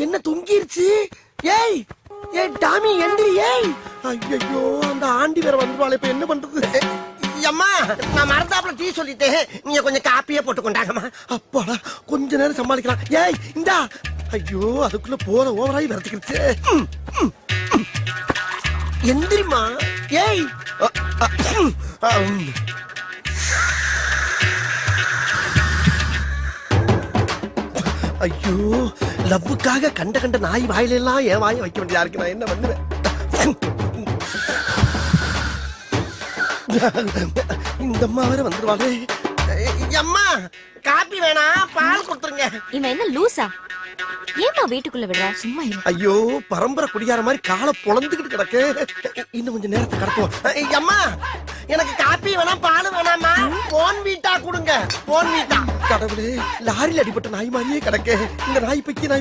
என்ன தொங்கிருச்சு? ஏய் ஏய் டாமி எந்திரி. ஏய் ஐயோ அந்த ஆண்டி வேற வந்துருவாளே, இப்ப என்ன பண்றது? அம்மா நான் மறந்தாப்புல டீ சொல்லிட்டேன், நீங்க கொஞ்சம் காப்பியே போட்டு கொண்டாங்கம்மா. அப்பாடா கொஞ்ச நேரம் சமாளிக்கலாம். ஏய் இந்தா. ஐயோ அதுக்குள்ள போற ஓவராய் வரதுக்கிடுச்சு. எந்திரிமா. ஏய் ஐயோ லவ்வுக்காக கண்ட கண்ட நாய் வாயில எல்லாம் என் வாயை வைக்க வேண்டியதா இருக்கு. நான் என்ன பண்ணுவேன்? இந்த அம்மா வேற வந்துருவாங்க. அம்மா காப்பி வேணா, பால் கொடுத்துருங்க. இவன் என்ன லூசா? ஏமா வீட்டுக்குள்ள விடுற? சும்மா இரு. ஐயோ பரம்பரை குடியார மாதிரி காலை பொளந்துக்கிட்டு கிடக்கு. இன்னும் கொஞ்சம் நேரத்தை கடத்துவோம். அம்மா எனக்கு காப்பி வேணா, பால் வேணாமா? போன் வீட்டா கொடுங்க. போன் வீட்டா. கடவுளே லாரியில் அடிபட்ட நாய் மாதிரியே கிடக்கு. இந்த நாய் பைக்கி